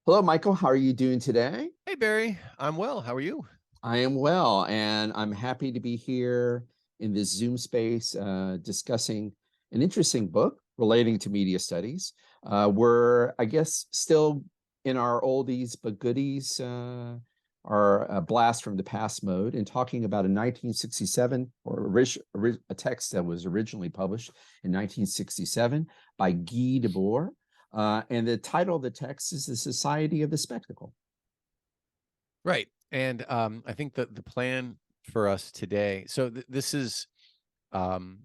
Hello, Michael. How are you doing today? Hey Barry, I'm well. How are you? I am well, and I'm happy to be here in this Zoom space discussing an interesting book relating to media studies. We're, I guess, still in our oldies but goodies, our blast from the past mode, and talking about a 1967 a text that was originally published in 1967 by Guy Debord. And the title of the text is The Society of the Spectacle. Right. And I think that the plan for us today, so this is um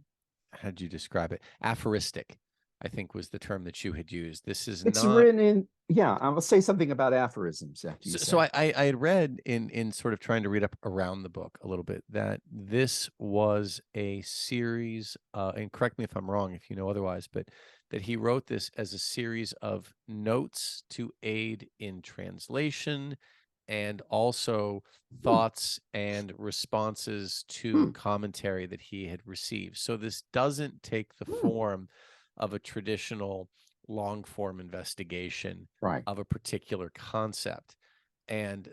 how did you describe it? Aphoristic, I think was the term that you had used. This is It's not written in, yeah, I will say something about aphorisms after you so say. I had read in sort of trying to read up around the book a little bit that this was a series, and correct me if I'm wrong if you know otherwise, but that he wrote this as a series of notes to aid in translation and also Hmm, thoughts and responses to hmm, commentary that he had received. So this doesn't take the hmm. form of a traditional long form investigation Right. of a particular concept. And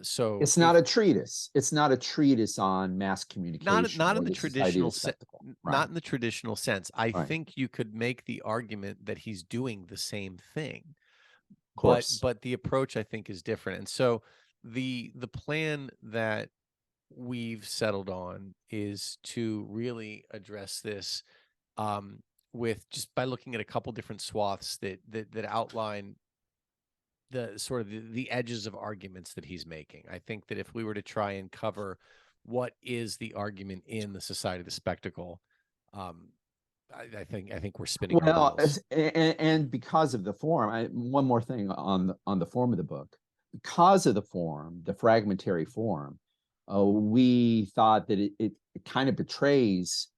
so It's not if a treatise. It's not a treatise on mass communication not in or the the Society of the traditional Spectacle. Right. not in the traditional sense, I Right. think you could make the argument that he's doing the same thing, Of but course. the approach I think is different. And so the plan that we've settled on is to really address this, um, with just by looking at a couple different swaths that outline the sort of the edges of arguments that he's making. I think that if we were to try and cover what is the argument in the Society of the Spectacle, um, I think we're spinning our Well, wheels. and because of the form, one more thing on the form of the book. Because of the form, the fragmentary form, we thought that it kind of betrays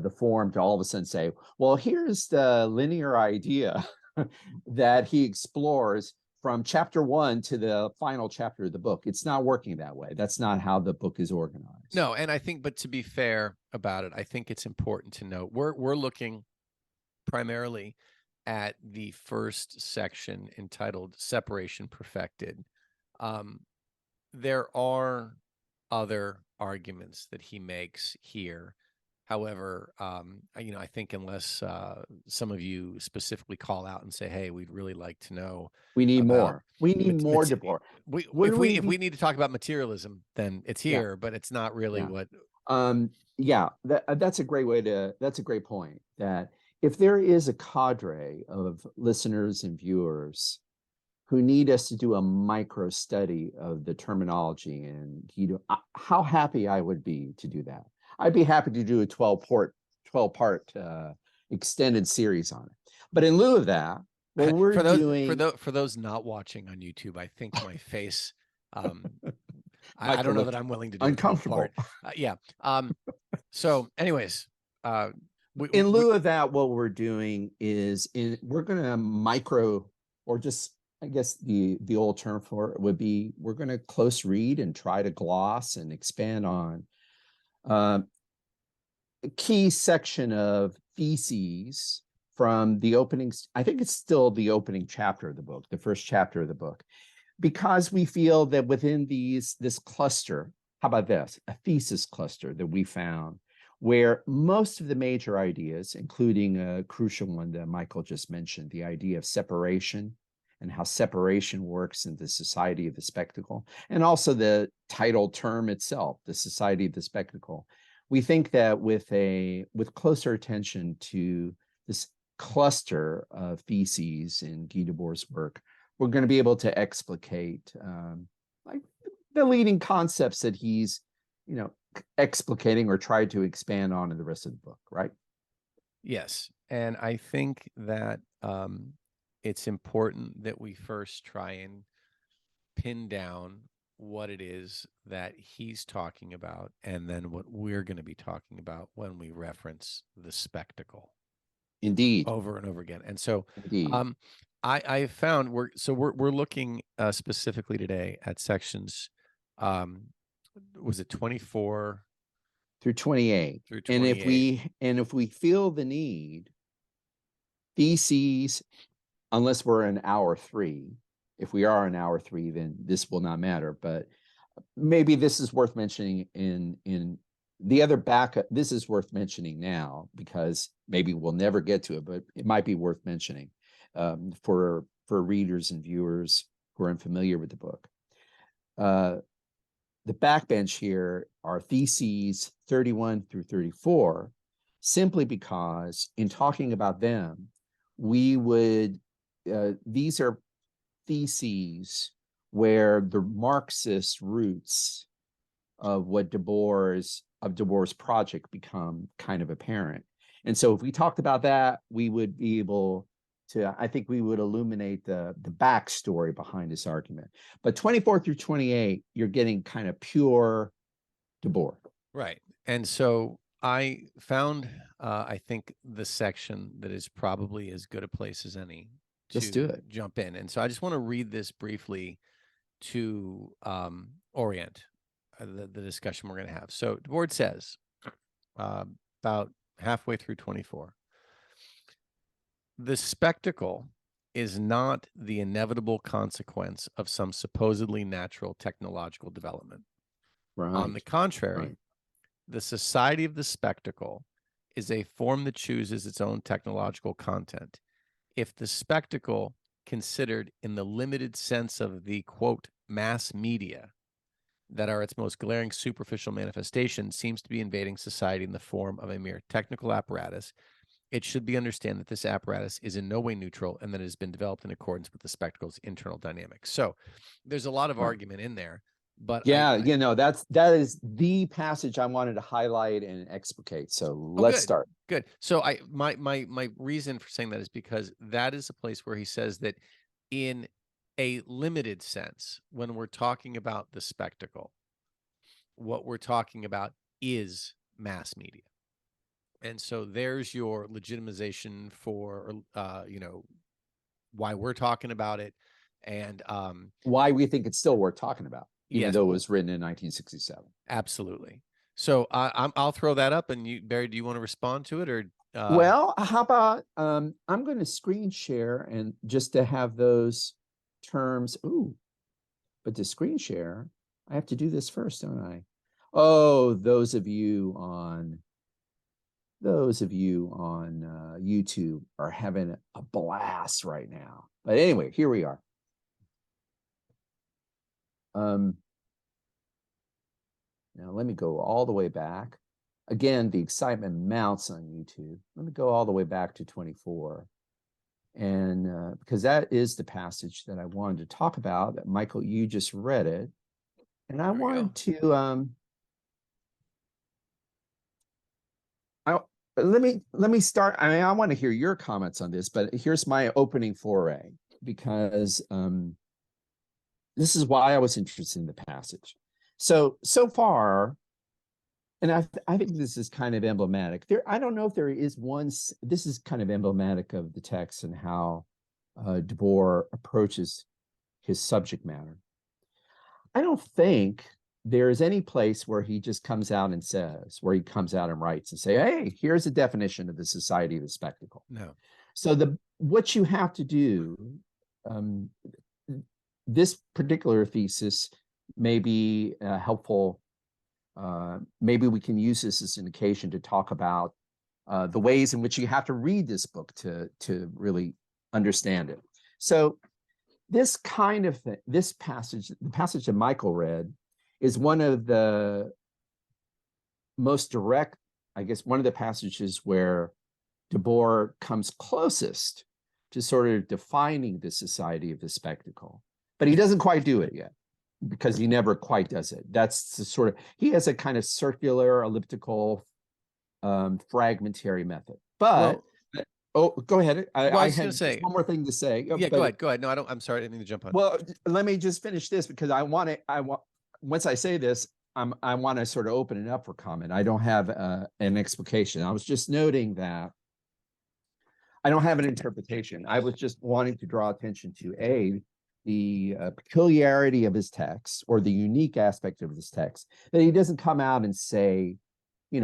the form to all of a sudden say, well, here's the linear idea that he explores from chapter one to the final chapter of the book. It's not working that way. That's not how the book is organized. No, and I think, but to be fair about it, I think it's important to note we're looking primarily at the first section entitled "Separation Perfected." Um, there are other arguments that he makes here. However, I think unless some of you specifically call out and say, "Hey, we'd really like to know We need about," more. We need more, Debord. we What do we if we need? need to talk about materialism, then it's Yeah, here, but it's not really yeah. what. Yeah, that's a great way to, that's a great point. That if there is a cadre of listeners and viewers who need us to do a micro study of the terminology and how happy I would be to do that. I'd be happy to do a 12 part extended series on it. But in lieu of that, what we're doing, For those not watching on YouTube, I think my face. Um, I Michael don't know that looked I'm willing to do a 12 part. uncomfortable. Yeah. So, anyways, uh, In we lieu of that, what we're doing is we're going to micro, or just, I guess the old term for it would be, we're going to close read and try to gloss and expand on uh, a key section of theses from the opening. I think it's still the opening chapter of the book, the first chapter of the book, because we feel that within this cluster, how about this, a thesis cluster that we found, where most of the major ideas, including a crucial one that Michael just mentioned, the idea of separation and how separation works in the Society of the Spectacle, and also the title term itself, the Society of the Spectacle. We think that with closer attention to this cluster of theses in Guy Debord's work, we're going to be able to explicate like the leading concepts that he's, you know, explicating or tried to expand on in the rest of the book, right? yes, and I think that it's important that we first try and pin down what it is that he's talking about, and then what we're going to be talking about when we reference the spectacle Indeed, over and over again. And so, indeed. um, I found we're looking specifically today at sections. Um, was it 24 Through 28. through And 28? if we feel the need, theses, unless we're in hour three, If we are on hour 3, then this will not matter. But maybe this is worth mentioning in the other backup. This is worth mentioning now because maybe we'll never get to it, but it might be worth mentioning for readers and viewers who are unfamiliar with the book. The backbench here are theses 31 through 34, simply because in talking about them, we would, these are theses where the Marxist roots of what Debord's project become kind of apparent. And so if we talked about that, we would be able to, I think we would illuminate the backstory behind this argument. But 24 through 28, you're getting kind of pure Debord. Right. And so I found, I think, the section that is probably as good a place as any Let's do to it. jump in. And so I just want to read this briefly to orient the discussion we're going to have. So Debord says, about halfway through 24, the spectacle is not the inevitable consequence of some supposedly natural technological development. Right. On the contrary, Right. the society of the spectacle is a form that chooses its own technological content. If the spectacle, considered in the limited sense of the, quote, mass media that are its most glaring superficial manifestation, seems to be invading society in the form of a mere technical apparatus, it should be understood that this apparatus is in no way neutral and that it has been developed in accordance with the spectacle's internal dynamics. So there's a lot of argument in there, but yeah, that is the passage I wanted to highlight and explicate. So let's start. Good. So my reason for saying that is because that is a place where he says that in a limited sense, when we're talking about the spectacle, what we're talking about is mass media. And so there's your legitimization for, why we're talking about it, and why we think it's still worth talking about, even yes, though it was written in 1967. Absolutely. So I'll throw that up, and you, Barry, do you want to respond to it, or? Well, how about I'm going to screen share and just to have those terms. Ooh, but to screen share, I have to do this first, don't I? Oh, those of you on YouTube are having a blast right now. But anyway, here we are. Now let me go all the way back. Again, the excitement mounts on YouTube. Let me go all the way back to 24. And because that is the passage that I wanted to talk about. That Michael, you just read it. And I wanted to let me start. I mean, I want to hear your comments on this, but here's my opening foray, because this is why I was interested in the passage. So far, and I think this is kind of emblematic. I don't know if there is one. This is kind of emblematic of the text and how Debord approaches his subject matter. I don't think there is any place where he just comes out and says, where he comes out and writes and say, hey, here's a definition of the society of the spectacle. No. So what you have to do, this particular thesis may be helpful. Maybe we can use this as an occasion to talk about the ways in which you have to read this book to really understand it. So this kind of thing, this passage, the passage that Michael read, is one of the most direct, I guess, one of the passages where Debord comes closest to sort of defining the society of the spectacle. But he doesn't quite do it yet, because he never quite does it. That's the sort of, he has a kind of circular, elliptical, fragmentary method. But go ahead. I was going to say one more thing to say. Yeah, go ahead. No, I'm sorry, I didn't mean to jump on. Well, let me just finish this, because I want once I say this, I want to sort of open it up for comment. I don't have an explication. I was just noting that I don't have an interpretation. I was just wanting to draw attention to the peculiarity of his text, or the unique aspect of his text, that he doesn't come out and say, he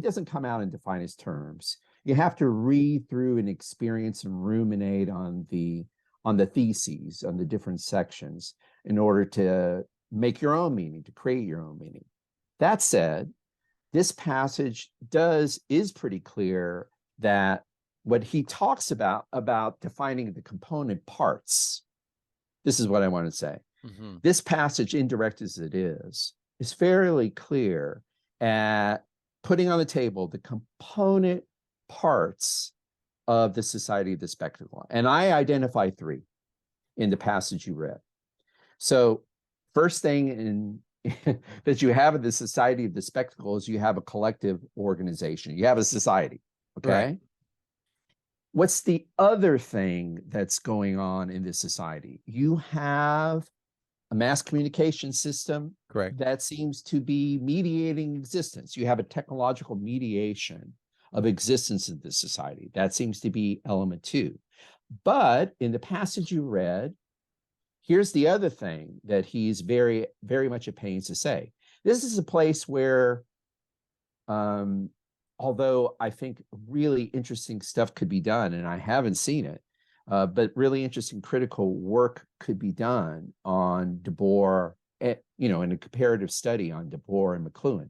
doesn't come out and define his terms. You have to read through and experience and ruminate on the on the theses, on the different sections, in order to make your own meaning, to create your own meaning. That said, this passage is pretty clear that what he talks about defining the component parts, this is what I want to say. Mm-hmm. This passage, indirect as it is fairly clear at putting on the table the component parts of the society of the spectacle. And I identify three in the passage you read. So first thing that you have in the society of the spectacle is you have a collective organization. You have a society, okay? Right. What's the other thing that's going on in this society? You have a mass communication system. Correct. That seems to be mediating existence. You have a technological mediation of existence in this society. That seems to be element two. But in the passage you read, here's the other thing that he's very, very much at pains to say. This is a place where, although I think really interesting stuff could be done, and I haven't seen it, but really interesting critical work could be done on Debord, in a comparative study on Debord and McLuhan.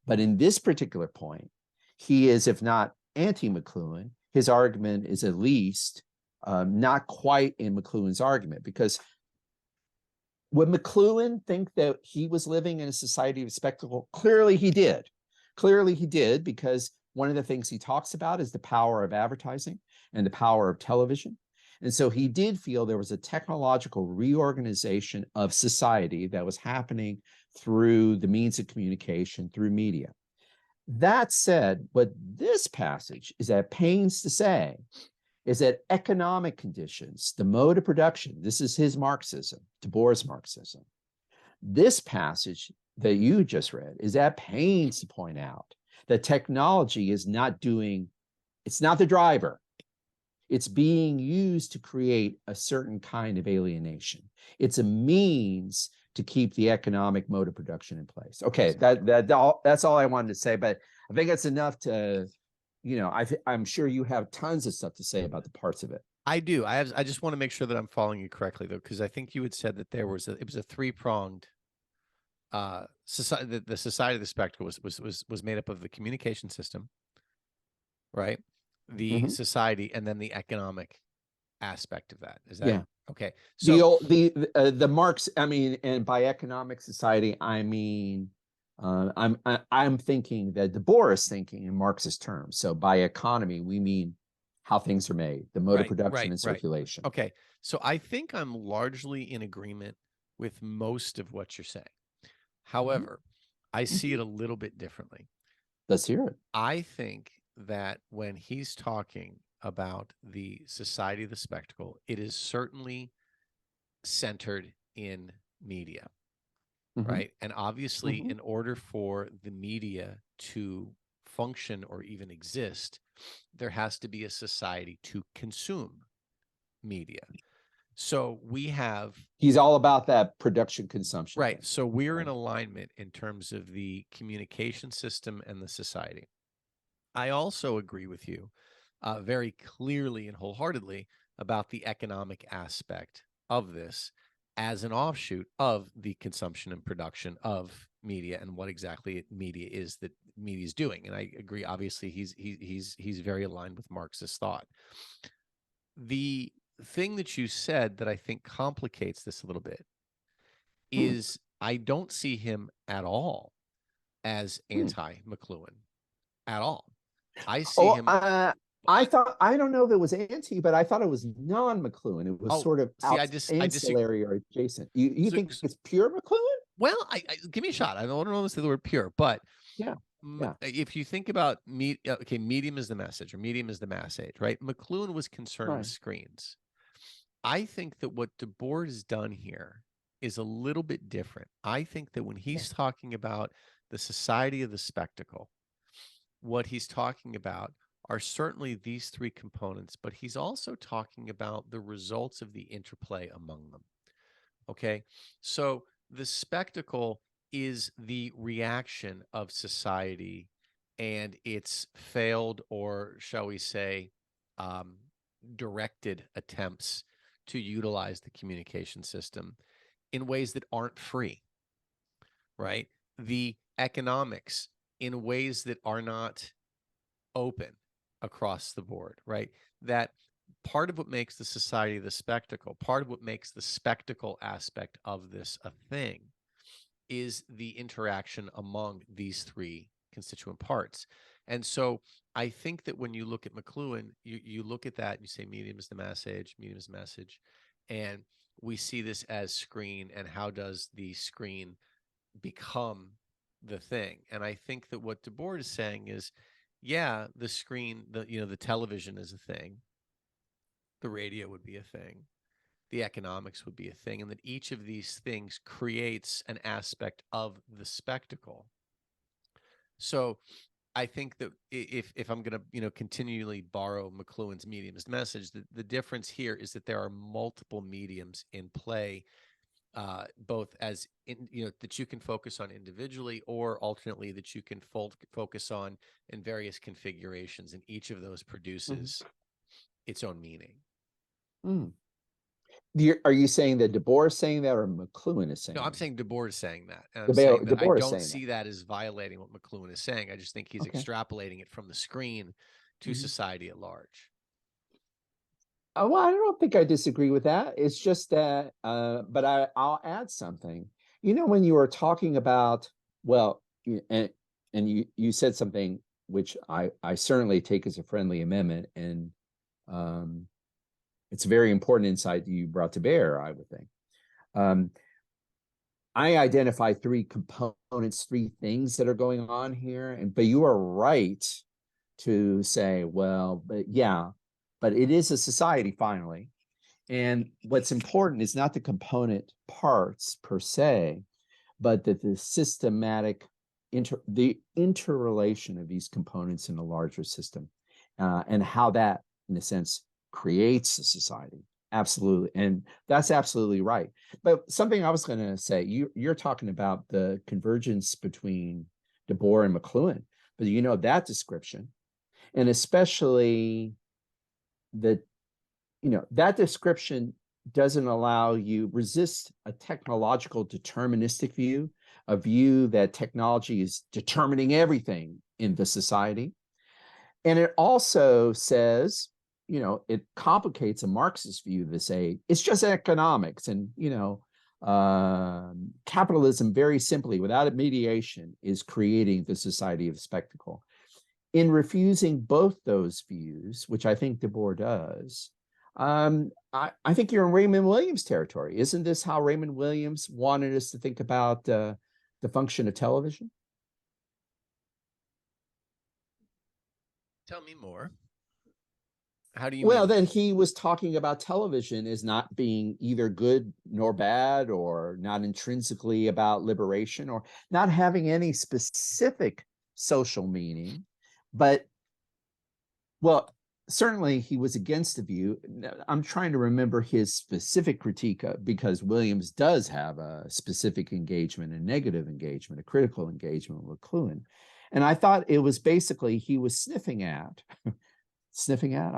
But in this particular point, he is, if not anti-McLuhan, his argument is at least not quite in McLuhan's argument, because would McLuhan think that he was living in a society of spectacle? Clearly he did. Clearly he did, because one of the things he talks about is the power of advertising and the power of television. And so he did feel there was a technological reorganization of society that was happening through the means of communication, through media. That said, what this passage is at pains to say is that economic conditions, the mode of production, this is his Marxism, Debord's Marxism. This passage that you just read is at pains to point out that technology is not it's not the driver. It's being used to create a certain kind of alienation. It's a means to keep the economic mode of production in place. Okay, that's all I wanted to say, but I think that's enough to, I'm sure you have tons of stuff to say about the parts of it. I do. I just want to make sure that I'm following you correctly, though, because I think you had said that it was a three-pronged society. The society of the spectacle was made up of the communication system, right? The society, and then the economic aspect of that. Is that okay? So the Marx, I mean, and by economic society, I mean, I'm thinking that Debord is thinking in Marxist terms. So by economy, we mean how things are made, the mode of production and circulation. Okay. So I think I'm largely in agreement with most of what you're saying. However, I see it a little bit differently. Let's hear it. I think that when he's talking about the society of the spectacle, it is certainly centered in media, right? And obviously, in order for the media to function or even exist, there has to be a society to consume media. So he's all about that production consumption. Right. So we're in alignment in terms of the communication system and the society. I also agree with you very clearly and wholeheartedly about the economic aspect of this as an offshoot of the consumption and production of media and what exactly media is that media is doing. And I agree. Obviously, he's very aligned with Marxist thought. The thing that you said that I think complicates this a little bit is I don't see him at all as anti-McLuhan at all. I see him. I don't know if it was anti, but I thought it was non-McLuhan. It was sort of ancillary or adjacent. You think it's pure McLuhan? Well, I give me a shot. I don't want to say the word pure, but yeah. If you think about medium is the message, or medium is the mass age, right? McLuhan was concerned with screens. I think that what Debord has done here is a little bit different. I think that when he's talking about the society of the spectacle, what he's talking about are certainly these three components, but he's also talking about the results of the interplay among them. Okay, so the spectacle is the reaction of society and its failed, or shall we say, directed attempts to utilize the communication system in ways that aren't free, right? The economics in ways that are not open across the board, right? That part of what makes the society the spectacle, part of what makes the spectacle aspect of this a thing is the interaction among these three constituent parts. And so I think that when you look at McLuhan, you look at that and you say medium is the message, medium is message, and we see this as screen, and how does the screen become the thing? And I think that what Debord is saying is, yeah, the screen, the television is a thing, the radio would be a thing, the economics would be a thing, and that each of these things creates an aspect of the spectacle. So I think that if I'm going to continually borrow McLuhan's medium's message, the difference here is that there are multiple mediums in play, both as that you can focus on individually, or alternately that you can focus on in various configurations, and each of those produces its own meaning. Mm. Are you saying that Debord is saying that, or McLuhan is saying No, I'm that? saying Debord is saying that. And I'm saying that I Debord is don't saying see that as violating what McLuhan is saying. I just think he's Okay. extrapolating it from the screen to society at large. Well, I don't think I disagree with that. It's just that, but I'll add something. When you were talking about, well, and you said something which I certainly take as a friendly amendment, and it's a very important insight you brought to bear, I would think. I identify three components, three things that are going on here, but you are right to say, well, but yeah, but it is a society finally. And what's important is not the component parts per se, but that the systematic interrelation of these components in a larger system, and how that, in a sense, creates a society. Absolutely. And that's absolutely right. But something I was going to say, you're talking about the convergence between Debord and McLuhan, but that description, and especially that description doesn't allow you resist a technological deterministic view, a view that technology is determining everything in the society. And it also says, it complicates a Marxist view to say it's just economics, and capitalism, very simply, without mediation, is creating the society of spectacle. In refusing both those views, which I think Debord does, I think you're in Raymond Williams territory. Isn't this how Raymond Williams wanted us to think about the function of television? Tell me more. How do you Well, mean then he was talking about television as not being either good nor bad, or not intrinsically about liberation, or not having any specific social meaning, but, well, certainly he was against the view. I'm trying to remember his specific critique, because Williams does have a specific engagement, a negative engagement, a critical engagement with McLuhan. And I thought it was basically he was sniffing at, I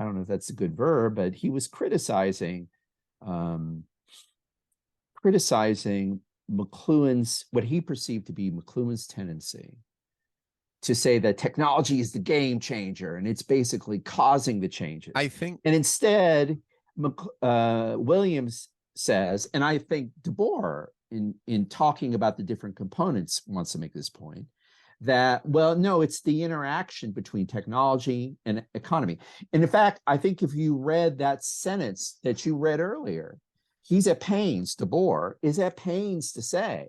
don't know if that's a good verb, but he was criticizing McLuhan's, what he perceived to be McLuhan's tendency to say that technology is the game changer and it's basically causing the changes. I think, and instead, Williams says, and I think Debord, in talking about the different components, wants to make this point, that, well, no, it's the interaction between technology and economy. And in fact, I think if you read that sentence that you read earlier, Debord is at pains to say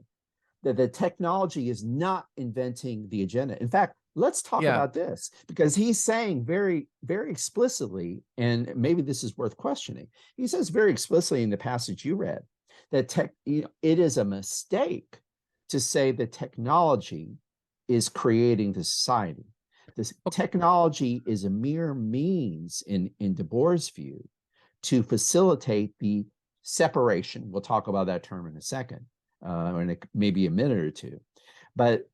that the technology is not inventing the agenda. In fact, let's talk about this, because he's saying very, very explicitly, and maybe this is worth questioning. He says very explicitly in the passage you read that it is a mistake to say that technology is creating the society. This technology is a mere means, in Debord's view, to facilitate the separation. We'll talk about that term in a second, or maybe a minute or two. But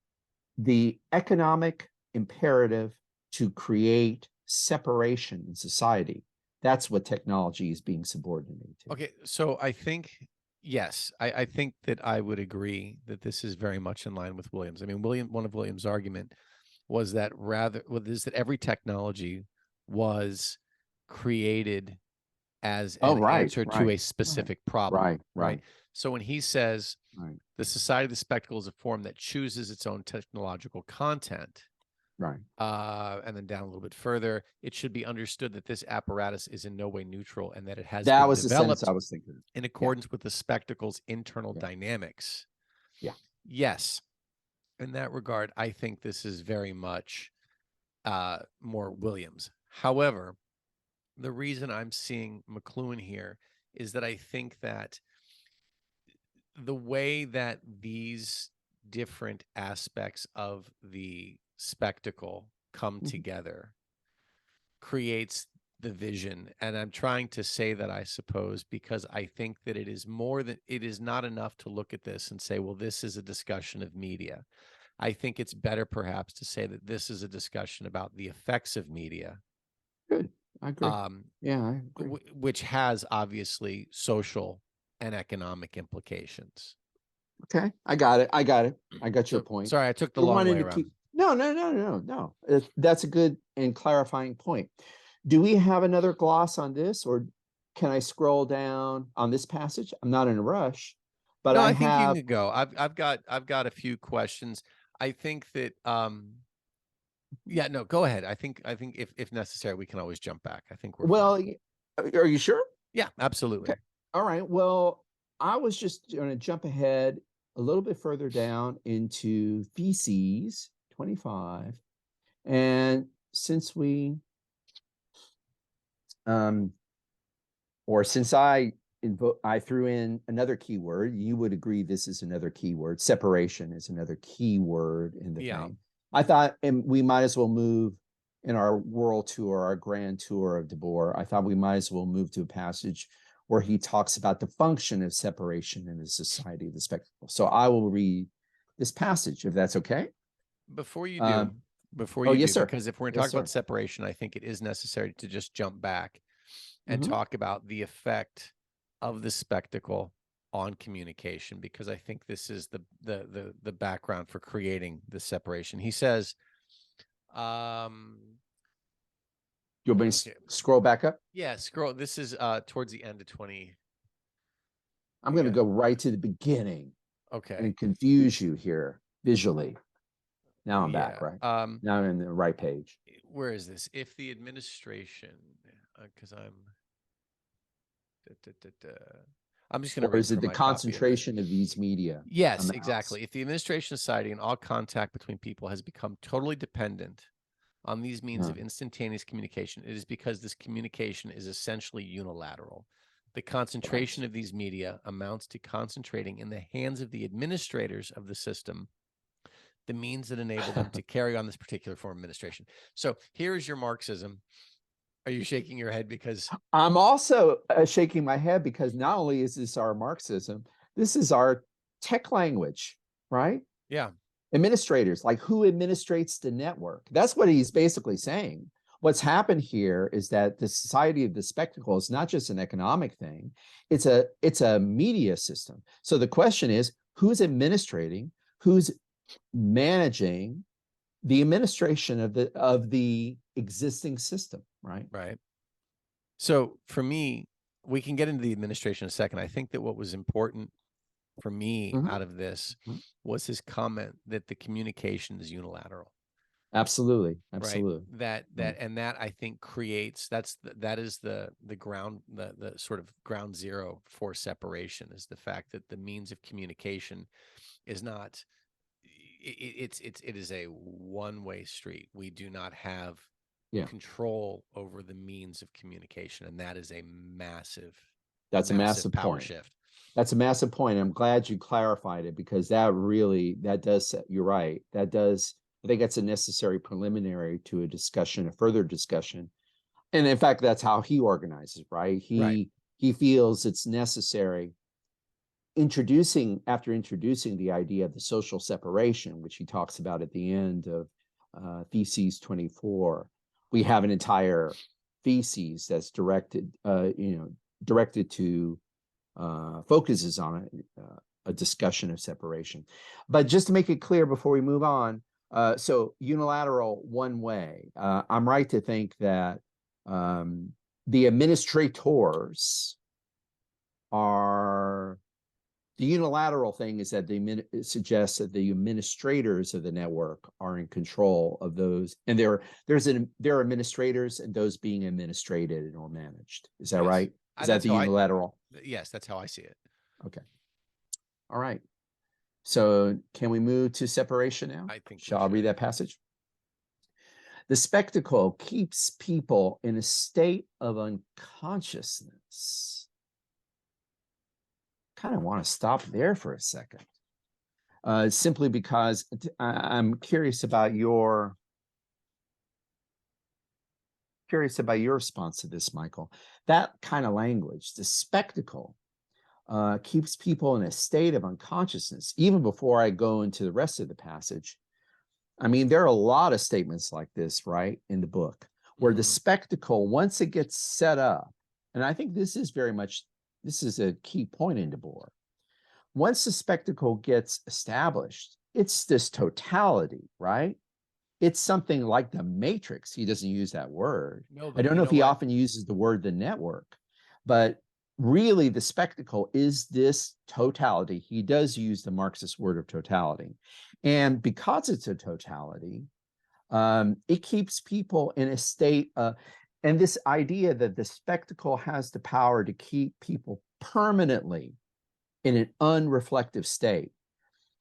the economic imperative to create separation in society That's what technology is being subordinated to. Okay, so I think, yes, I think that I would agree that this is very much in line with Williams. I mean, one of Williams' argument was that is that every technology was created as Oh, an right, answer to right, a right, specific problem, right, right? right, So when he says right, the society of the spectacle is a form that chooses its own technological content, right. and then down a little bit further, it should be understood that this apparatus is in no way neutral and that it has That been was the sentence developed I was thinking of. in Yeah, accordance with the spectacle's internal yeah, dynamics. yeah. Yes, in that regard, I think this is very much more Williams. However, the reason I'm seeing McLuhan here is that I think that the way that these different aspects of the spectacle come Mhm. together creates the vision. And I'm trying to say that, I suppose, because I think that it is more than, it is not enough to look at this and say, well, this is a discussion of media. I think it's better perhaps to say that this is a discussion about the effects of media, Good. I agree. um, Yeah, I agree. which has obviously social and economic implications. Okay, I got it. I got it. I got your So point. sorry, I took the You're long wanting way to around. keep. No, no, no, no, no. That's a good and clarifying point. Do we have another gloss on this, or can I scroll down on this passage? I'm not in a rush, but No, I I think you have. can go. I've got a few questions. I think that yeah, no, go ahead. I think if necessary, we can always jump back. I think we're fine. Well, are you sure? Yeah, Okay. absolutely. All right. Well, I was just going to jump ahead a little bit further down into Theses 25. And since we, um, or since I threw in another keyword, you would agree this is another keyword. Separation is another keyword in the Yeah. thing. I thought, and we might as well move in our world tour, our grand tour of Debord. I thought we might as well move to a passage where he talks about the function of separation in the society of the spectacle. So I will read this passage, if that's okay. Before you do, Um, before oh, you yes, do, sir. because if we're going to Yes, talk about sir. separation, I think it is necessary to just jump back and Mhm. talk about the effect of the spectacle on communication, because I think this is the background for creating the separation. He says, um, You want me to okay, scroll back up? yeah, scroll. This is towards the end of 20. I'm We going to got, go right to the beginning okay, and confuse you here visually. Now I'm back, yeah. right? Now I'm in the right page. Where is this? If the administration, because da, da, da, I'm just going to Or read is it from the my copy of it. concentration of these media Yes, amounts? exactly. If the administration of society and all contact between people has become totally dependent on these means Yeah. of instantaneous communication, it is because this communication is essentially unilateral. The concentration Right. of these media amounts to concentrating in the hands of the administrators of the system the means that enable them to carry on this particular form of administration. So here is your Marxism. Are you shaking your head because I'm also shaking my head because not only is this our Marxism, this is our tech language, right? yeah, Administrators, like who administrates the network? That's what he's basically saying. What's happened here is that the society of the spectacle is not just an economic thing, it's a media system. So the question is, who's administrating, who's managing the administration of the existing system, right? right. So for me, we can get into the administration in a second. I think that what was important for me Mhm. out of this was his comment that the communication is unilateral, Absolutely, right? absolutely. Right. And that I think creates that is the ground, the sort of ground zero for separation, is the fact that the means of communication is not, it is a one-way street. We do not have Yeah, control over the means of communication, and that is a massive, that's a massive massive power point. shift. That's a massive point. I'm glad you clarified it because that does, you're right. That does, I think that's a necessary preliminary to a discussion, a further discussion. And in fact, that's how he organizes, right? Right. He feels it's necessary after introducing the idea of the social separation, which he talks about at the end of Theses 24. We have an entire theses that's directed to focuses on a discussion of separation. But just to make it clear before we move on, so unilateral one way. I'm right to think that the administrators are the unilateral thing is that it suggests that the administrators of the network are in control of those, and there are administrators and those being administrated or managed. Is that Yes. right? Is that the unilateral? Yes, that's how I see it. Okay. All right. So can we move to separation now? I think Shall I read that passage? The spectacle keeps people in a state of unconsciousness. Kind of want to stop there for a second, simply because I'm curious about your response to this, Michael. That kind of language, the spectacle, keeps people in a state of unconsciousness. Even before I go into the rest of the passage, I mean, there are a lot of statements like this, right, in the book, where the spectacle, once it gets set up, and I think this is a key point in Debord. Once the spectacle gets established, it's this totality, right? It's something like the matrix. He doesn't use that word. No, I but don't know if he often uses the word the network, but really the spectacle is this totality. He does use the Marxist word of totality. And because it's a totality, it keeps people in a state, and this idea that the spectacle has the power to keep people permanently in an unreflective state.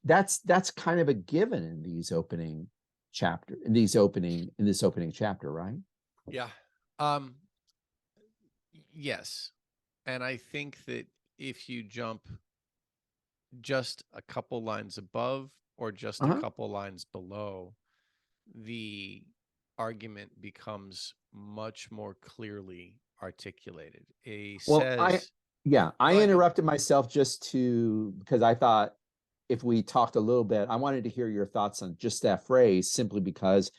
That's kind of a given in these opening chapter, in this opening chapter, right? Yeah. Yes. And I think that if you jump just a couple lines above or just a couple lines below, the argument becomes much more clearly articulated. I interrupted myself because I thought if we talked a little bit, I wanted to hear your thoughts on just that phrase, simply because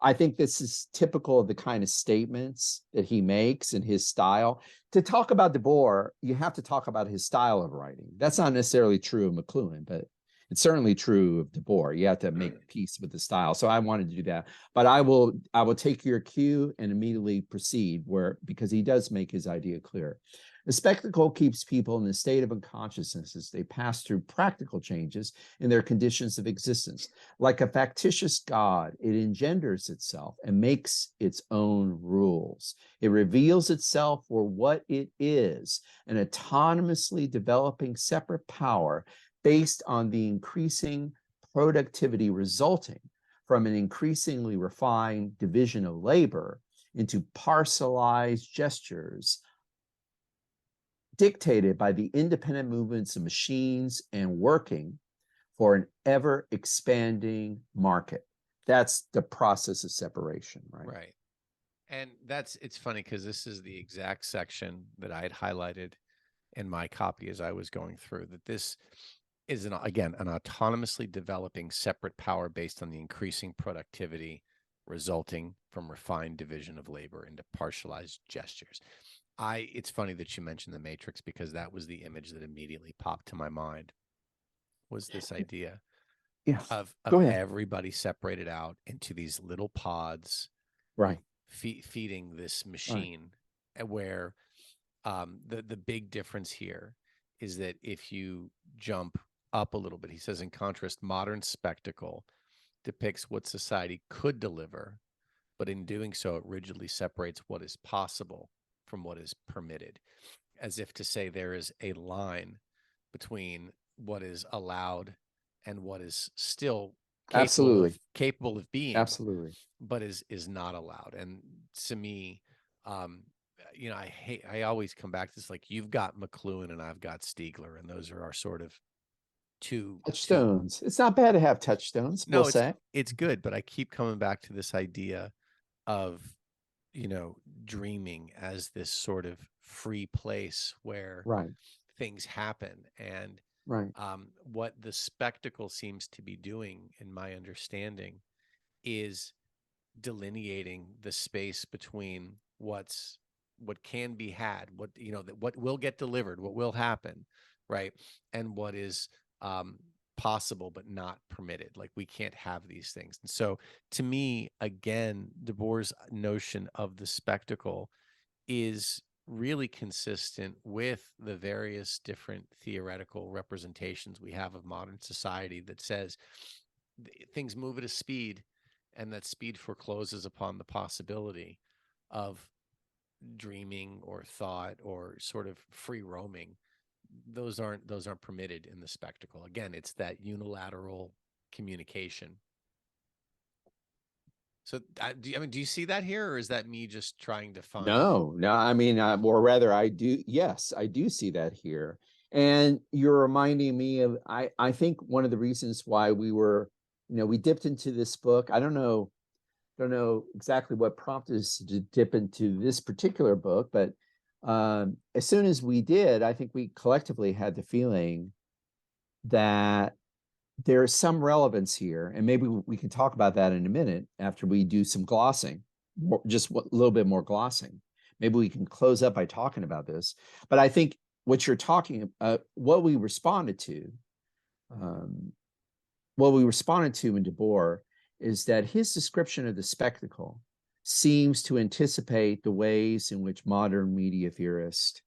I think this is typical of the kind of statements that he makes in his style. To talk about Debord, you have to talk about his style of writing. That's not necessarily true of McLuhan, but it's certainly true of Debord. You have to make peace with the style. So I wanted to do that. But I will take your cue and immediately proceed because he does make his idea clear. The spectacle keeps people in a state of unconsciousness as they pass through practical changes in their conditions of existence. Like a factitious God, it engenders itself and makes its own rules. It reveals itself for what it is, an autonomously developing separate power based on the increasing productivity resulting from an increasingly refined division of labor into parcelized gestures dictated by the independent movements of machines and working for an ever expanding market. That's the process of separation, right? Right. And it's funny because this is the exact section that I had highlighted in my copy as I was going through, that this is again an autonomously developing separate power based on the increasing productivity resulting from refined division of labor into partialized gestures. It's funny that you mentioned the matrix, because that was the image that immediately popped to my mind, was this idea of everybody separated out into these little pods, right? Feeding this machine, where the big difference here is that if you jump up a little bit, he says, in contrast, modern spectacle depicts what society could deliver, but in doing so, it rigidly separates what is possible from what is permitted, as if to say there is a line between what is allowed and what is still capable of being, but is not allowed. And to me, I always come back to this, like, you've got McLuhan and I've got Stiegler, and those are our sort of two touchstones. It's not bad to have touchstones. No, it's good, but I keep coming back to this idea of, dreaming as this sort of free place where things happen. And what the spectacle seems to be doing, in my understanding, is delineating the space between what can be had, what, that what will get delivered, what will happen, right? And what is possible but not permitted. Like, we can't have these things. And so, to me, again, Debord's notion of the spectacle is really consistent with the various different theoretical representations we have of modern society, that says things move at a speed, and that speed forecloses upon the possibility of dreaming or thought or sort of free roaming. Those aren't permitted in the spectacle. Again, it's that unilateral communication. So, do you see that here, or is that me just trying to find? No, I mean, or rather, I do. Yes, I do see that here. And you're reminding me of, I think one of the reasons why we dipped into this book. I don't know exactly what prompted us to dip into this particular book, but as soon as we did, I think we collectively had the feeling that there's some relevance here, and maybe we can talk about that in a minute after we do some glossing, just a little bit more glossing. Maybe we can close up by talking about this. But I think what you're talking about, what we responded to in Debord, is that his description of the spectacle seems to anticipate the ways in which modern media theorists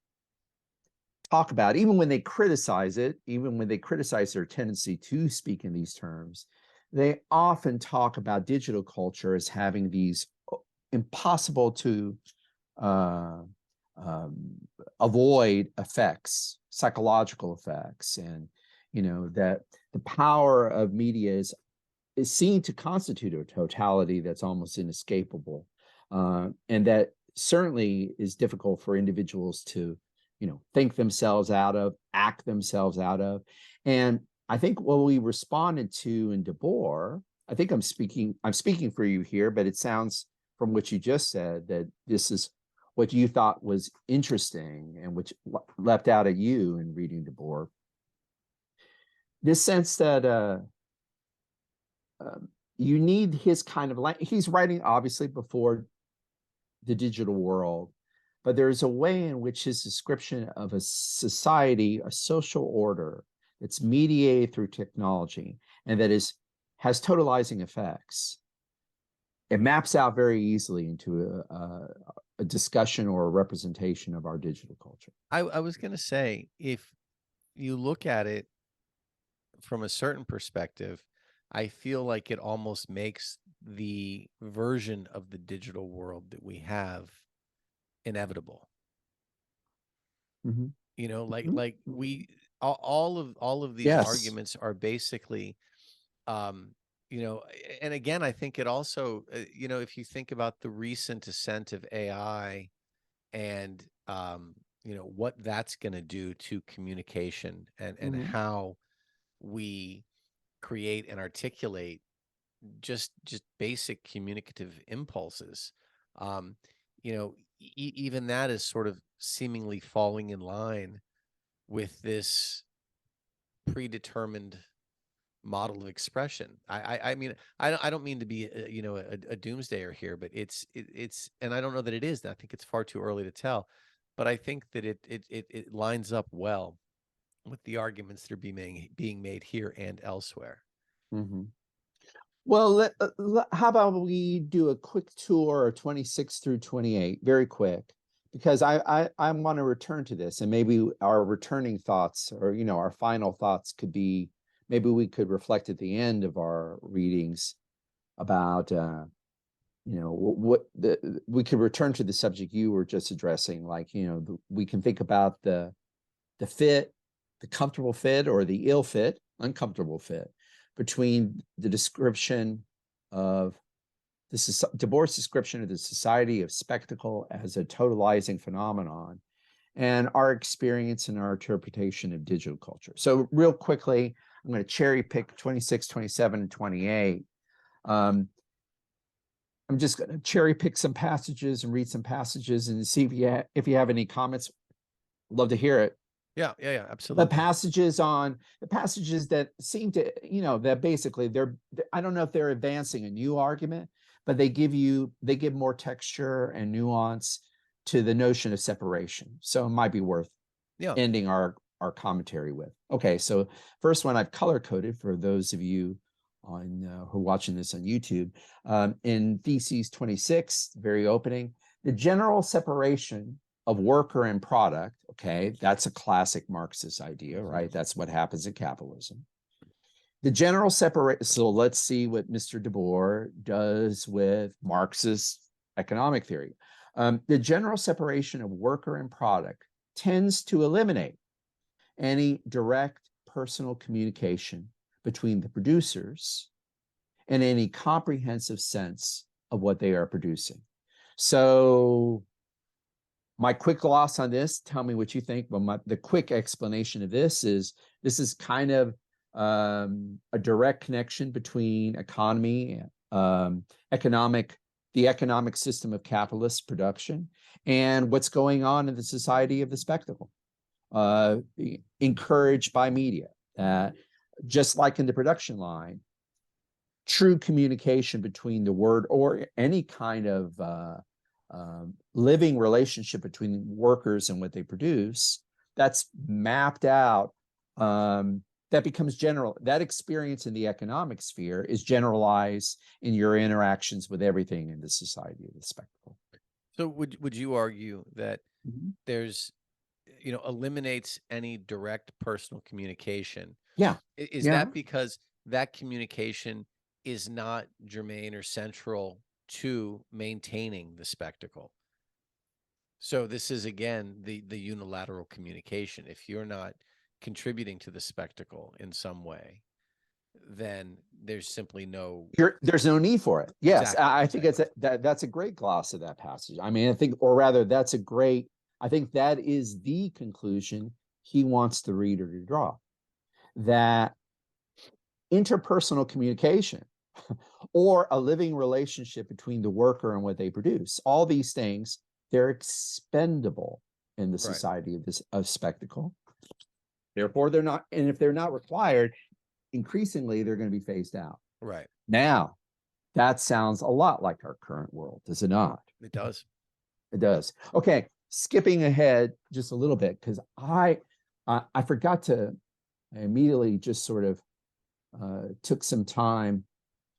talk about, even when they criticize it, even when they criticize their tendency to speak in these terms, they often talk about digital culture as having these impossible to avoid effects, psychological effects, and that the power of media is seen to constitute a totality that's almost inescapable, and that certainly is difficult for individuals to think themselves out of, act themselves out of. And I think what we responded to in Debord, I think I'm speaking for you here, but it sounds from what you just said that this is what you thought was interesting and which leapt out at you in reading Debord. This sense that you need his kind of he's writing obviously before the digital world, but there's a way in which his description of a society, a social order that's mediated through technology and that has totalizing effects, it maps out very easily into a discussion or a representation of our digital culture. I was going to say, if you look at it from a certain perspective, I feel like it almost makes the version of the digital world that we have inevitable. Mm-hmm. Like we all of these Yes. arguments are basically, and again, I think it also, if you think about the recent ascent of AI and what that's going to do to communication and how we create and articulate just basic communicative impulses, even that is sort of seemingly falling in line with this predetermined model of expression. I mean, I don't mean to be a doomsdayer here, but it's and I don't know that it is. I think it's far too early to tell, but I think that it lines up well with the arguments that are being made here and elsewhere. Mm-hmm. Well, how about we do a quick tour of 26 through 28, very quick, because I want to return to this, and maybe our returning thoughts, or our final thoughts, could be, maybe we could reflect at the end of our readings about we could return to the subject you were just addressing, like we can think about the fit, the comfortable fit, or the ill fit, uncomfortable fit between the description of Debord's description of the society of spectacle as a totalizing phenomenon and our experience and our interpretation of digital culture. So real quickly, I'm going to cherry pick 26, 27, and 28. I'm just going to cherry pick some passages and read some passages and see if you have any comments. Love to hear it. Yeah, absolutely. The passages that seem to, that basically I don't know if they're advancing a new argument, but they give more texture and nuance to the notion of separation. So it might be worth ending our commentary with. Okay, so first one I've color coded for those of you on who are watching this on YouTube. In Theses 26, very opening, the general separation of worker and product. Okay, that's a classic Marxist idea, right? That's what happens in capitalism. The general separation. So let's see what Mr. Debord does with Marxist economic theory. The general separation of worker and product tends to eliminate any direct personal communication between the producers and any comprehensive sense of what they are producing. So my quick gloss on this, tell me what you think. But the quick explanation of this is kind of a direct connection between economy, the economic system of capitalist production, and what's going on in the society of the spectacle, encouraged by media. Just like in the production line, true communication between the word or any kind of living relationship between workers and what they produce, that's mapped out. That becomes general. That experience in the economic sphere is generalized in your interactions with everything in the society of the spectacle. So would you argue that there's, eliminates any direct personal communication? Yeah. Is that because that communication is not germane or central to maintaining the spectacle? So this is, again, the unilateral communication. If you're not contributing to the spectacle in some way, then there's simply there's no need for it. Yes, exactly, I think that's a great gloss of that passage. I mean, I think that is the conclusion he wants the reader to draw, that interpersonal communication or a living relationship between the worker and what they produce, all these things, they're expendable in the society of spectacle. Therefore, they're not, and if they're not required, increasingly they're going to be phased out. Right. Now, that sounds a lot like our current world, does it not? It does. It does. Okay, skipping ahead just a little bit, because I forgot to, I immediately just sort of took some time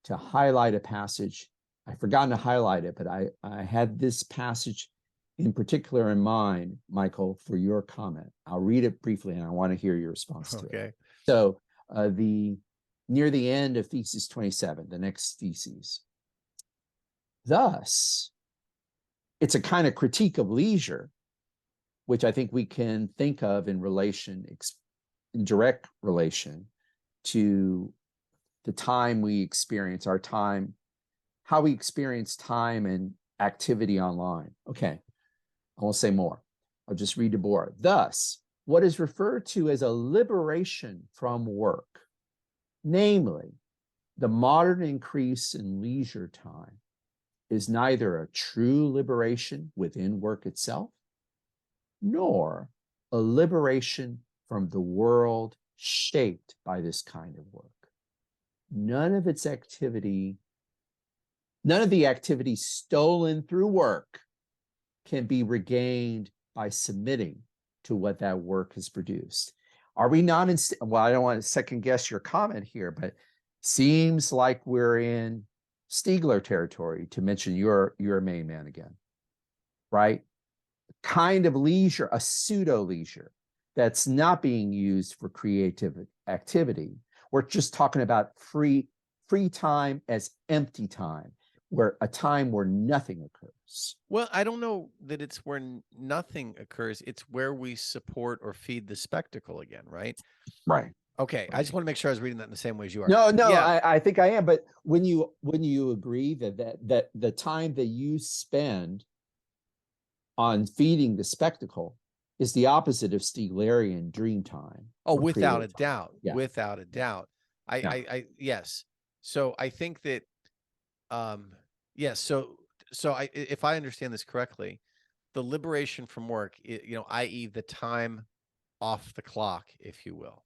to highlight a passage. I've forgotten to highlight it, but I had this passage in particular in mind, Michael, for your comment. I'll read it briefly, and I want to hear your response to it. So near the end of Thesis 27, the next thesis. Thus, it's a kind of critique of leisure, which I think we can think of in direct relation to the time we experience, our time, how we experience time and activity online. Okay, I won't say more. I'll just read Debord. Thus, what is referred to as a liberation from work, namely the modern increase in leisure time, is neither a true liberation within work itself, nor a liberation from the world shaped by this kind of work. None of the activity stolen through work can be regained by submitting to what that work has produced. Are we not well, I don't want to second guess your comment here, but seems like we're in Stiegler territory, to mention your main man again, right? Kind of leisure, a pseudo leisure that's not being used for creative activity. We're just talking about free time as empty time, where a time where nothing occurs. Well, I don't know that it's where nothing occurs. It's where we support or feed the spectacle again, right? Right. Okay. I just want to make sure I was reading that in the same way as you are. No, yeah. I think I am. But when you agree that the time that you spend on feeding the spectacle is the opposite of Stieglerian dream time. Oh, without a doubt. Yeah. Without a doubt. Yes. So I think that, yes. So if I understand this correctly, the liberation from work, i.e. the time off the clock, if you will,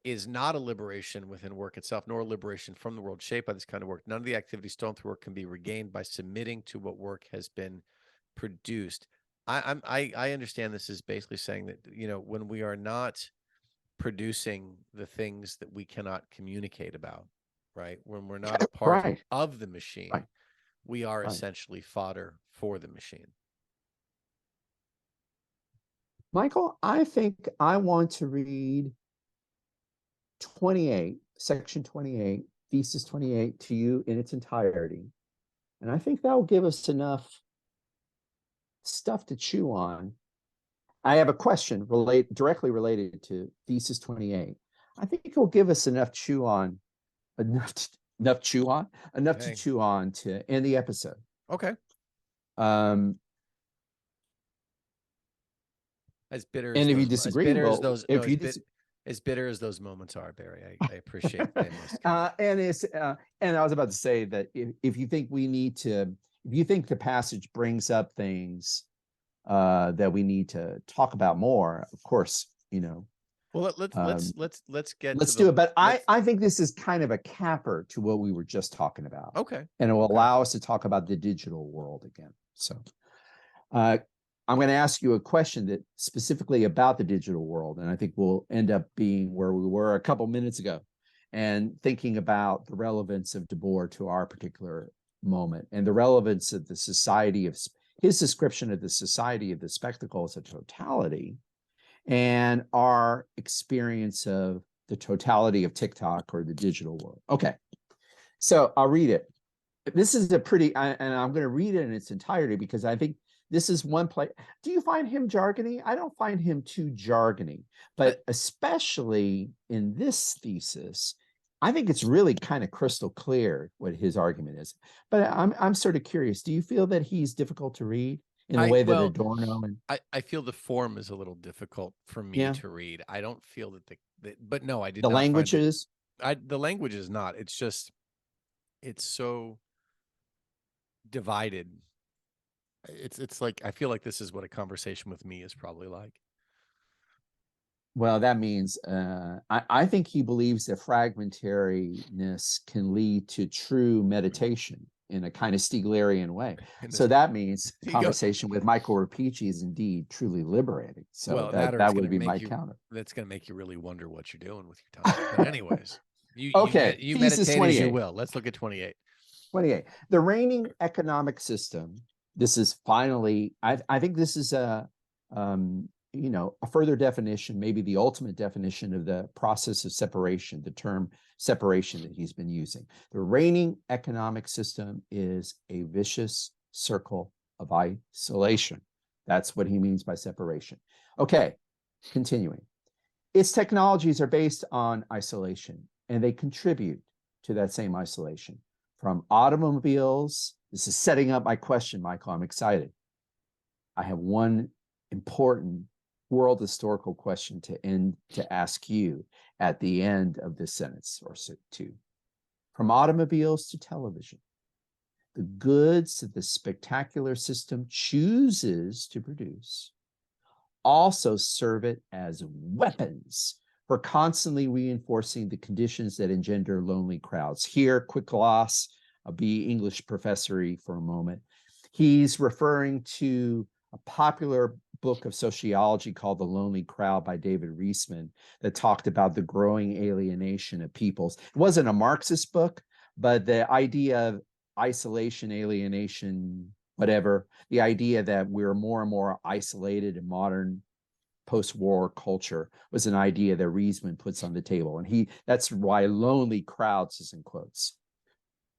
is not a liberation within work itself, nor a liberation from the world shaped by this kind of work. None of the activity stolen through work can be regained by submitting to what work has been produced. I understand this is basically saying that, when we are not producing the things that we cannot communicate about, right? When we're not a part Right, of the machine, right, we are right. essentially fodder for the machine. Michael, I think I want to read 28, section 28, thesis 28 to you in its entirety. And I think that will give us enough stuff to chew on. I have a question directly related to thesis 28. I think it will give us enough chew on, enough to chew on to end the episode. Okay. Um, As bitter and as if you those, disagree, as bitter as those moments are, Barry, I appreciate they must and I was about to say that if you think if you think the passage brings up things that we need to talk about more, of course, well, let's get let's to do the it. But I think this is kind of a capper to what we were just talking about. Okay. And it will allow us to talk about the digital world again. So I'm going to ask you a question that specifically about the digital world. And I think we'll end up being where we were a couple minutes ago and thinking about the relevance of Debord to our particular moment and the relevance of the society of his description of the society of the spectacle as a totality and our experience of the totality of TikTok or the digital world. Okay, so I'll read it. This is a pretty, and I'm going to read it in its entirety because I think this is one place. Do you find him jargony? I don't find him too jargony, but especially in this thesis, I think it's really kind of crystal clear what his argument is. But I'm sort of curious. Do you feel that he's difficult to read in the way that Adorno and I feel the form is a little difficult for me to read. I don't feel that but no, I did the not language find is the language is not. It's just it's so divided. It's like I feel like this is what a conversation with me is probably like. well, that means I think he believes that fragmentariness can lead to true meditation in a kind of Stiglerian way. So that means conversation with Michael Rapici is indeed truly liberating. So that would be my counter. That's going to make you really wonder what you're doing with your time. But anyways, you thesis meditate 28. as you will. Let's look at 28. 28. The reigning economic system. This is finally, I think this is a further definition, maybe the ultimate definition of the process of separation, the term separation that he's been using. The reigning economic system is a vicious circle of isolation. That's what he means by separation. Okay, continuing. Its technologies are based on isolation, and they contribute to that same isolation. From automobiles, this is setting up my question, Michael. I'm excited. I have one important world historical question to ask you at the end of this sentence or two. From automobiles to television, the goods that the spectacular system chooses to produce also serve it as weapons for constantly reinforcing the conditions that engender lonely crowds. Here, quick gloss, I'll be English professory for a moment. He's referring to a popular book of sociology called The Lonely Crowd by David Reisman that talked about the growing alienation of peoples. It wasn't a Marxist book, but the idea of isolation, alienation, whatever, the idea that we're more and more isolated in modern post-war culture was an idea that Reisman puts on the table. And that's why lonely crowds is in quotes.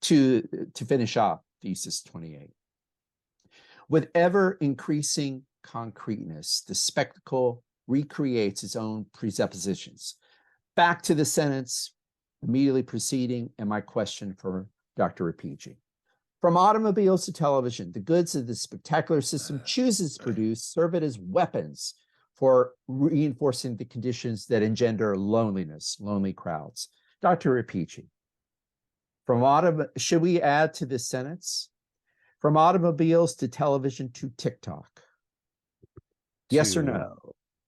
To finish off thesis 28. With ever increasing concreteness, the spectacle recreates its own presuppositions. Back to the sentence immediately preceding and my question for Dr. Rapici. From automobiles to television, the goods of the spectacular system chooses to produce serve it as weapons for reinforcing the conditions that engender loneliness, lonely crowds. Dr. Rapici, should we add to this sentence? From automobiles to television to TikTok. Yes or no?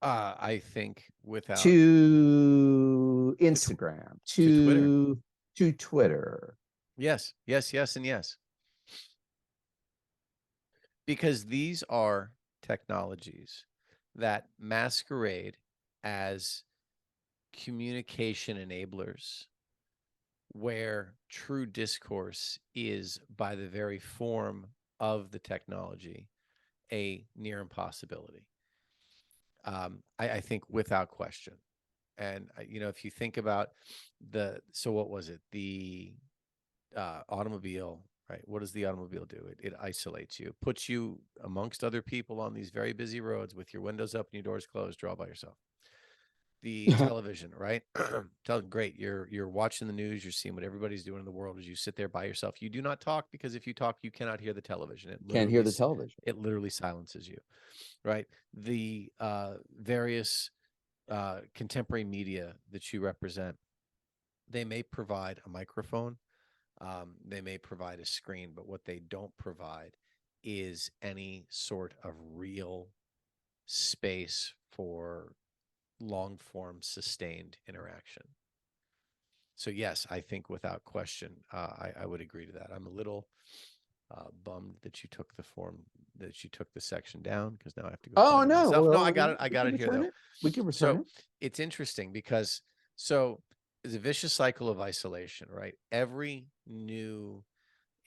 I think without to to Instagram, Twitter. to Twitter. Yes, yes, yes, and yes. Because these are technologies that masquerade as communication enablers, where true discourse is, by the very form of the technology, a near impossibility. I think without question. And if you think about so what was it? The automobile, right? What does the automobile do? It isolates you, puts you amongst other people on these very busy roads with your windows up and your doors closed, you're all by yourself. The television, right? Great. You're watching the news. You're seeing what everybody's doing in the world as you sit there by yourself. You do not talk, because if you talk, you cannot hear the television. Can't hear the television. It literally silences you, right? The various contemporary media that you represent, they may provide a microphone, they may provide a screen, but what they don't provide is any sort of real space for long form sustained interaction. So yes, I think without question, I would agree to that. I'm a little bummed that you took the section down, because now I have to go Oh find it no! myself. No, Well, I got it here though. We can return So it. it's interesting because it's a vicious cycle of isolation, right? Every new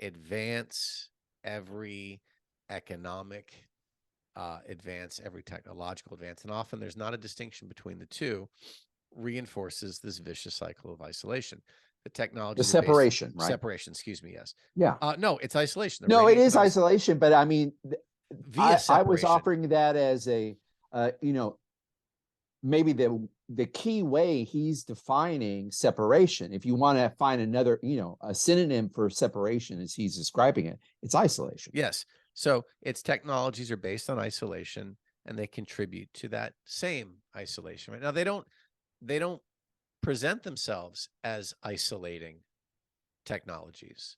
advance, every economic advance, every technological advance, and often there's not a distinction between the two, reinforces this vicious cycle of isolation. The technologies are based Separation, right? separation, excuse me, yes. Yeah. No, it's isolation. No, it is isolation, but I mean, via I was separation. offering that as a, maybe the key way he's defining separation. If you want to find another, a synonym for separation as he's describing it, it's isolation. Yes. So its technologies are based on isolation, and they contribute to that same isolation. Right now, they don't present themselves as isolating technologies.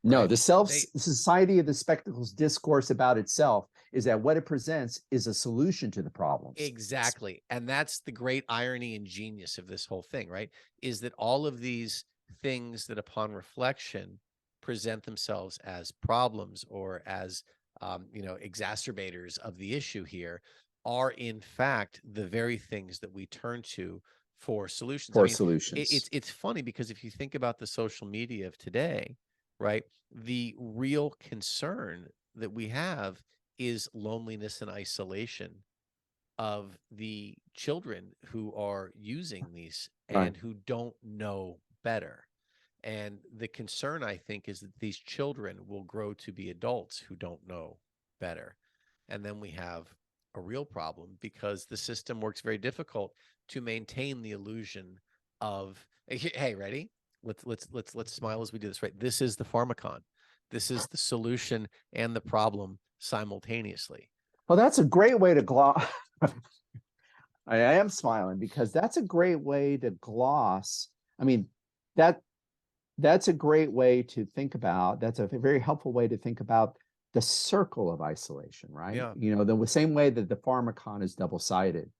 No, right? the society of the spectacles discourse about itself is that what it presents is a solution to the problems. Exactly. And that's the great irony and genius of this whole thing, right? Is that all of these things that upon reflection present themselves as problems, or as exacerbators of the issue here, are in fact the very things that we turn to for solutions. Solutions. It's funny, because if you think about the social media of today, right, the real concern that we have is loneliness and isolation of the children who are using these and who don't know better. And the concern, I think, is that these children will grow to be adults who don't know better. And then we have a real problem, because the system works very difficult to maintain the illusion of, hey, ready? Let's smile as we do this, right? This is the pharmacon. This is the solution and the problem simultaneously. Well, that's a great way to gloss. I am smiling because that's a great way to gloss. I mean, that's a great way to think about. That's a very helpful way to think about the circle of isolation, right? Yeah. The same way that the pharmacon is double-sided.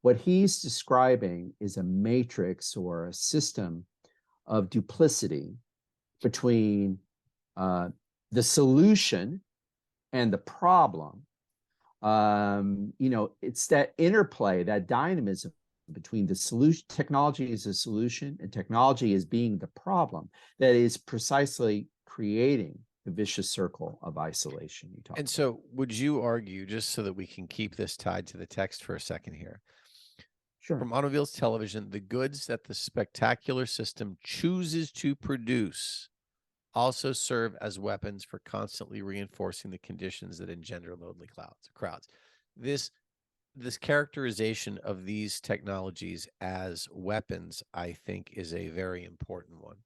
What he's describing is a matrix or a system of duplicity between the solution and the problem. It's that interplay, that dynamism between the solution, technology is a solution, and technology is being the problem, that is precisely creating the vicious circle of isolation you talk about. So would you argue, just so that we can keep this tied to the text for a second here, sure, from automobiles, television, the goods that the spectacular system chooses to produce also serve as weapons for constantly reinforcing the conditions that engender lonely crowds. This characterization of these technologies as weapons, I think, is a very important one,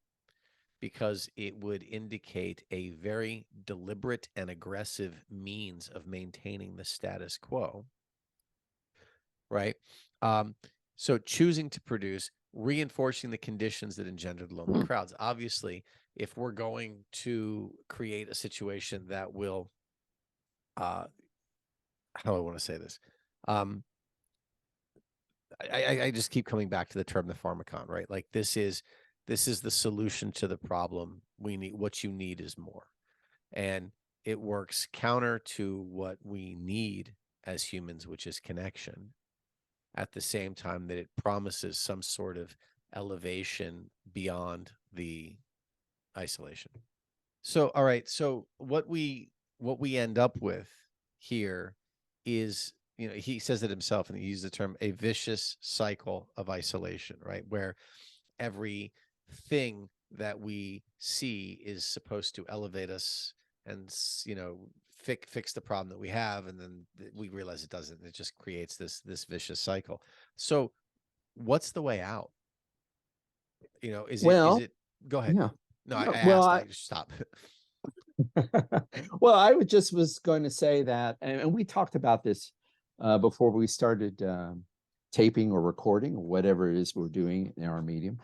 because it would indicate a very deliberate and aggressive means of maintaining the status quo, right? So choosing to produce, reinforcing the conditions that engendered lonely crowds. Obviously, if we're going to create a situation that will, how do I want to say this? I just keep coming back to the term the pharmacon, right? Like this is the solution to the problem. We need what you need is more. And it works counter to what we need as humans, which is connection, at the same time that it promises some sort of elevation beyond the isolation. So, all right. So what we end up with here is, he says it himself, and he uses the term a vicious cycle of isolation, right? Where every thing that we see is supposed to elevate us and fix the problem that we have, and then we realize it doesn't. It just creates this vicious cycle. So, what's the way out? Is Well, it? Go ahead. yeah. No, I No, well, asked. I I just stop. well, I would just was going to say that, and we talked about this before we started taping or recording or whatever it is we're doing in our medium.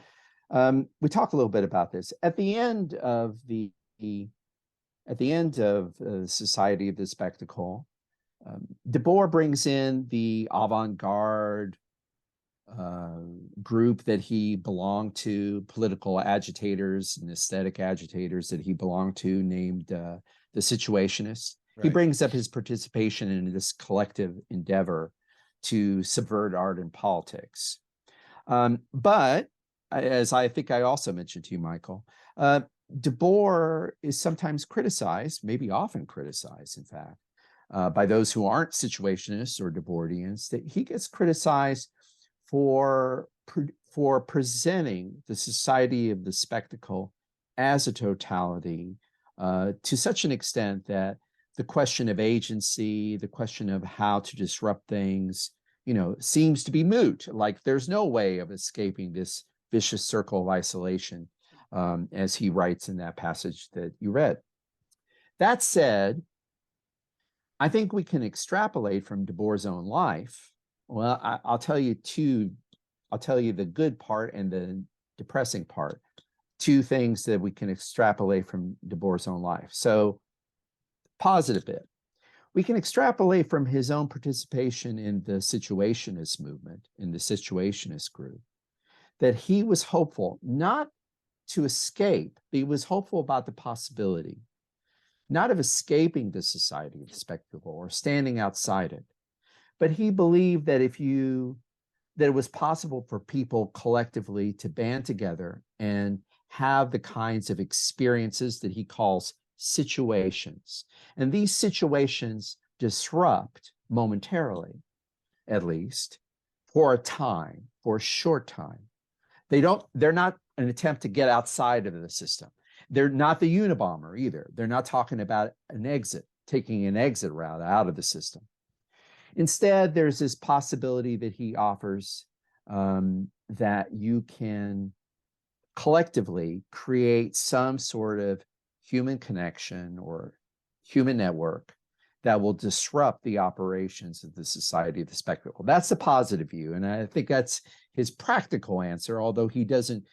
We talked a little bit about this at the end of the Society of the Spectacle. Debord brings in the avant-garde group that he belonged to, political agitators and aesthetic agitators that he belonged to, named the Situationists. He Right. brings up his participation in this collective endeavor to subvert art and politics. But as I think I also mentioned to you, Michael, Debord is sometimes criticized, maybe often criticized, in fact, by those who aren't Situationists or Debordians, that he gets criticized for presenting the Society of the Spectacle as a totality to such an extent that the question of agency, the question of how to disrupt things, seems to be moot. Like there's no way of escaping this vicious circle of isolation, as he writes in that passage that you read. That said, I think we can extrapolate from Debord's own life. Well, I'll tell you the good part and the depressing part. Two things that we can extrapolate from Debord's own life. So, positive bit. We can extrapolate from his own participation in the Situationist movement, in the Situationist group, that he was hopeful not to escape, but he was hopeful about the possibility, not of escaping the Society of the Spectacle or standing outside it, but he believed that that it was possible for people collectively to band together and have the kinds of experiences that he calls situations. And these situations disrupt momentarily, at least, for a time, for a short time. They're not an attempt to get outside of the system. They're not the Unabomber either. They're not talking about taking an exit route out of the system. Instead, there's this possibility that he offers that you can collectively create some sort of human connection or human network that will disrupt the operations of the Society of the Spectacle. That's the positive view. And I think that's his practical answer, although he doesn't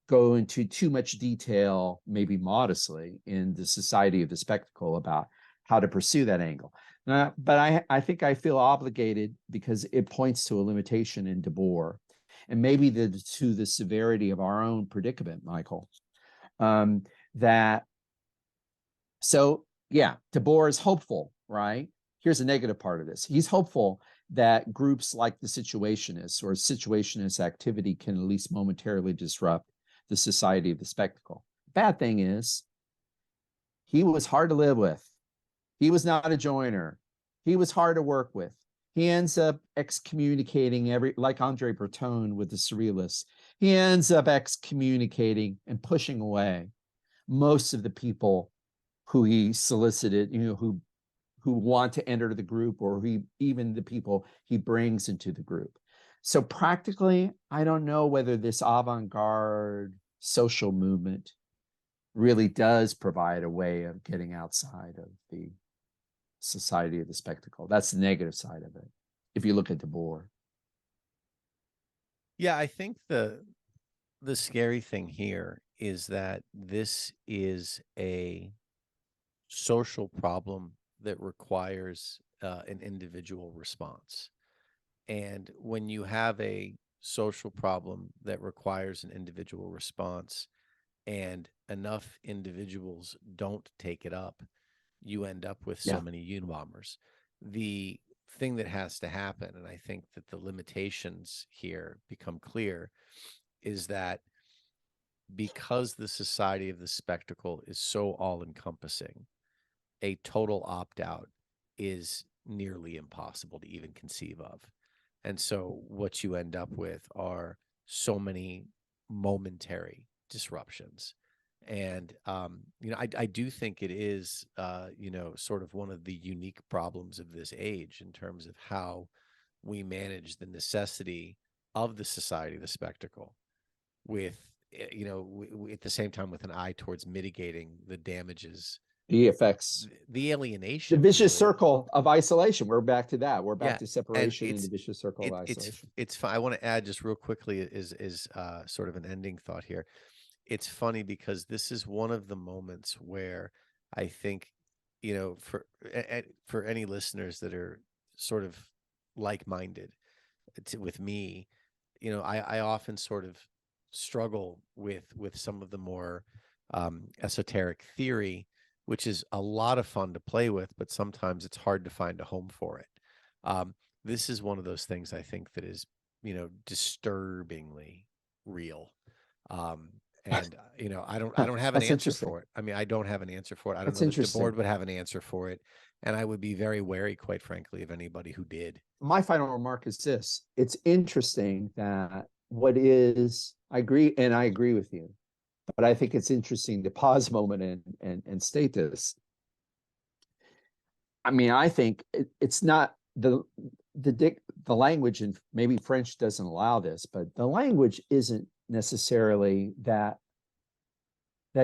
go into too much detail, maybe modestly, in the Society of the Spectacle about how to pursue that angle. But I think I feel obligated because it points to a limitation in Debord and maybe to the severity of our own predicament, Michael. Debord is hopeful, right? Here's a negative part of this. He's hopeful that groups like the Situationists or Situationist activity can at least momentarily disrupt the Society of the Spectacle. Bad thing is, he was hard to live with. He was not a joiner. He was hard to work with. He ends up excommunicating like Andre Breton with the Surrealists. He ends up excommunicating and pushing away most of the people who he solicited, who want to enter the group, or even the people he brings into the group. So practically, I don't know whether this avant-garde social movement really does provide a way of getting outside of the Society of the Spectacle. That's the negative side of it, if you look at Debord. Yeah, I think the scary thing here is that this is a social problem that requires an individual response. And when you have a social problem that requires an individual response and enough individuals don't take it up, you end up with so Yeah. many Unabomers. The thing that has to happen, and I think that the limitations here become clear, is that because the society of the spectacle is so all encompassing, a total opt out is nearly impossible to even conceive of. And so what you end up with are so many momentary disruptions. And, I do think it is, sort of one of the unique problems of this age in terms of how we manage the necessity of the society of the spectacle with, at the same time with an eye towards mitigating the damages, The effects, the the alienation, vicious really. circle of isolation. We're back to that. We're back Yeah, to and separation and the vicious circle of isolation. it's fun. I want to add just real quickly is sort of an ending thought here. It's funny because this is one of the moments where I think, for any listeners that are sort of like-minded with me, I often sort of struggle with some of the more esoteric theory, which is a lot of fun to play with, but sometimes it's hard to find a home for it. This is one of those things I think that is, disturbingly real. Um, and I don't have an That's answer interesting. for it. I mean, I don't have an answer for it. I don't That's know that Debord interesting. would have an answer for it, and I would be very wary, quite frankly, of anybody who did. My final remark is this. It's interesting that I agree with you, but I think it's interesting to pause a moment and state this. I mean, I think it's not the language, and maybe French doesn't allow this, but the language isn't necessarily that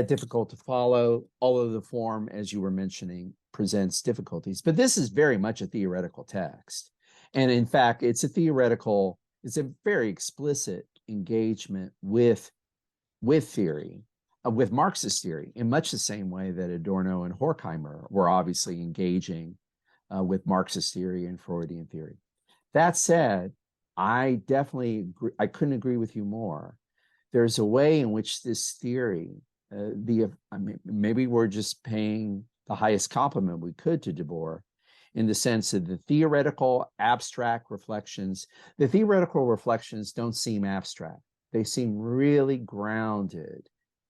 difficult to follow, although the form, as you were mentioning, presents difficulties. But this is very much a theoretical text. And in fact, it's a very explicit engagement with theory, with Marxist theory, in much the same way that Adorno and Horkheimer were obviously engaging with Marxist theory and Freudian theory. That said, I couldn't agree with you more. There's a way in which this theory, maybe we're just paying the highest compliment we could to Debord, in the sense of the theoretical reflections don't seem abstract. They seem really grounded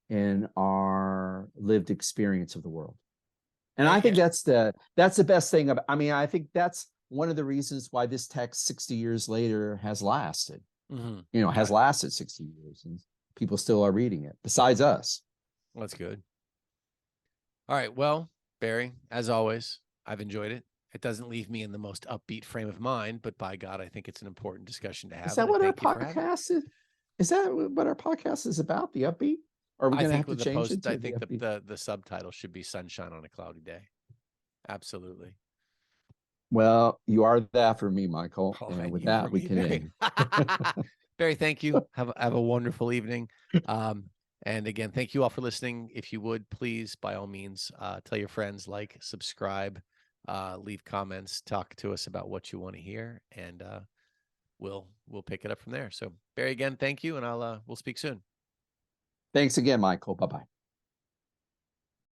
in our lived experience of the world. And I think that's the best thing about, I think that's one of the reasons why this text 60 years later has lasted. Has lasted 60 years and people still are reading it besides us. That's good. All right. Well, Barry, as always, I've enjoyed it. It doesn't leave me in the most upbeat frame of mind, but by God, I think it's an important discussion to have. Is that what our podcast is? Is that what our podcast is about? The upbeat? Or are we going to have to change it to I think the subtitle should be "Sunshine on a Cloudy Day." Absolutely. Well, you are that for me, Michael. Oh, and with you that, for we me, can Barry. end. Barry, thank you. Have a wonderful evening. And again, thank you all for listening. If you would, please, by all means, tell your friends, like, subscribe, leave comments, talk to us about what you want to hear, and we'll pick it up from there. So, Barry, again, thank you, and we'll speak soon. Thanks again, Michael. Bye-bye.